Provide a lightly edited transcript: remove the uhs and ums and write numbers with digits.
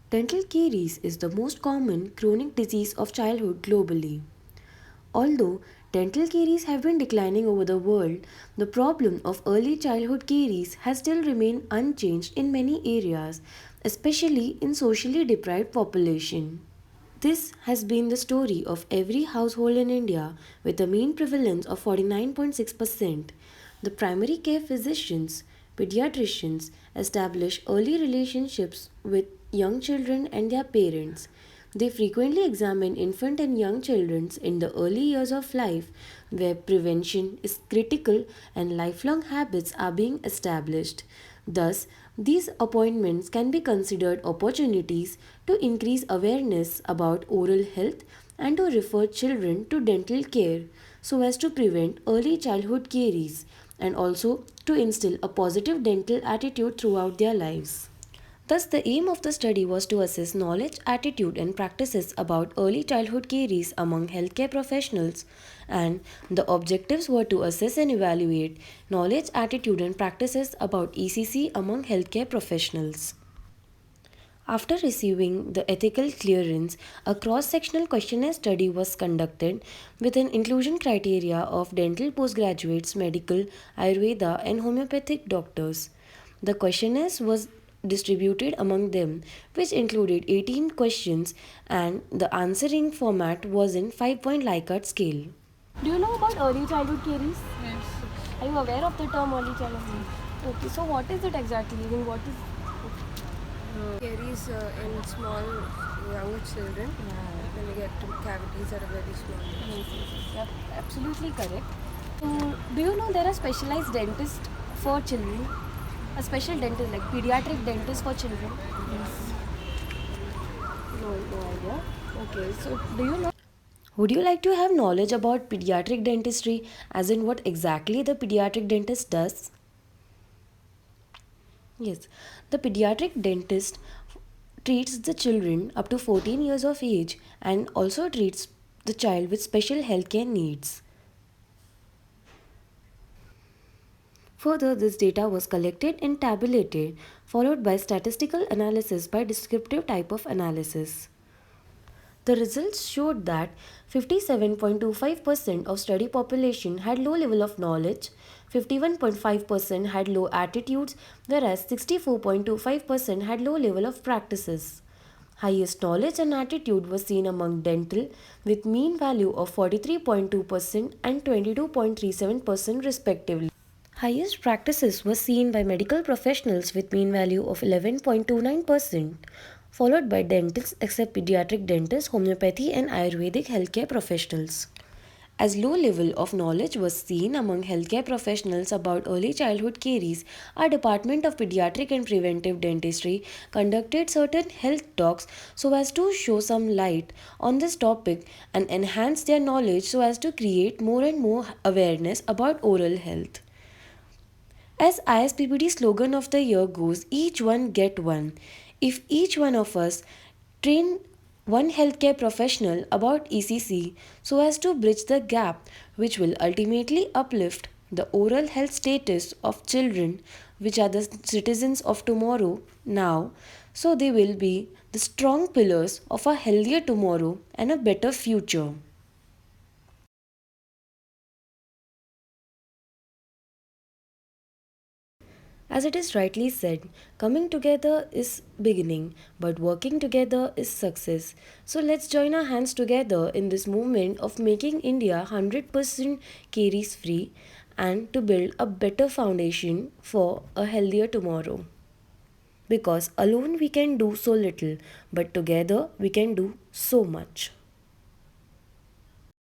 Dental caries is the most common chronic disease of childhood globally. Although dental caries have been declining over the world, the problem of early childhood caries has still remained unchanged in many areas, especially in socially deprived population. This has been the story of every household in India with a mean prevalence of 49.6%. The primary care physicians, pediatricians establish early relationships with young children and their parents. They frequently examine infant and young children in the early years of life where prevention is critical and lifelong habits are being established. Thus, these appointments can be considered opportunities to increase awareness about oral health and to refer children to dental care so as to prevent early childhood caries and also to instill a positive dental attitude throughout their lives. Thus, the aim of the study was to assess knowledge, attitude, and practices about early childhood caries among healthcare professionals, and the objectives were to assess and evaluate knowledge, attitude, and practices about ECC among healthcare professionals. After receiving the ethical clearance, a cross sectional questionnaire study was conducted with an inclusion criteria of dental postgraduates, medical, Ayurveda, and homeopathic doctors. The questionnaires was distributed among them, which included 18 questions, and the answering format was in 5-point Likert scale. Do you know about early childhood caries? Yes. Are you aware of the term early childhood? Okay, so what is it exactly? I mean, what is Caries in small younger children when they get to cavities are very small. Yes, yes, yes. You're absolutely correct. So, do you know there are specialized dentists for children? A special dentist, like pediatric dentist for children? Yes. No, no idea. Okay, so do you know? Would you like to have knowledge about pediatric dentistry, as in what exactly the pediatric dentist does? Yes, the pediatric dentist treats the children up to 14 years of age and also treats the child with special healthcare needs. Further, this data was collected and tabulated, followed by statistical analysis by descriptive type of analysis. The results showed that 57.25% of study population had low level of knowledge, 51.5% had low attitudes, whereas 64.25% had low level of practices. Highest knowledge and attitude was seen among dental with mean value of 43.2% and 22.37% respectively. Highest practices were seen by medical professionals with mean value of 11.29%, followed by dentists except pediatric dentists, homeopathy and Ayurvedic healthcare professionals. As low level of knowledge was seen among healthcare professionals about early childhood caries, our Department of Pediatric and Preventive Dentistry conducted certain health talks so as to show some light on this topic and enhance their knowledge so as to create more and more awareness about oral health. As ISPPD slogan of the year goes, each one get one. If each one of us train one healthcare professional about ECC so as to bridge the gap, which will ultimately uplift the oral health status of children, which are the citizens of tomorrow now, so they will be the strong pillars of a healthier tomorrow and a better future. As it is rightly said, coming together is beginning, but working together is success. So let's join our hands together in this movement of making India 100% caries free and to build a better foundation for a healthier tomorrow. Because alone we can do so little, but together we can do so much.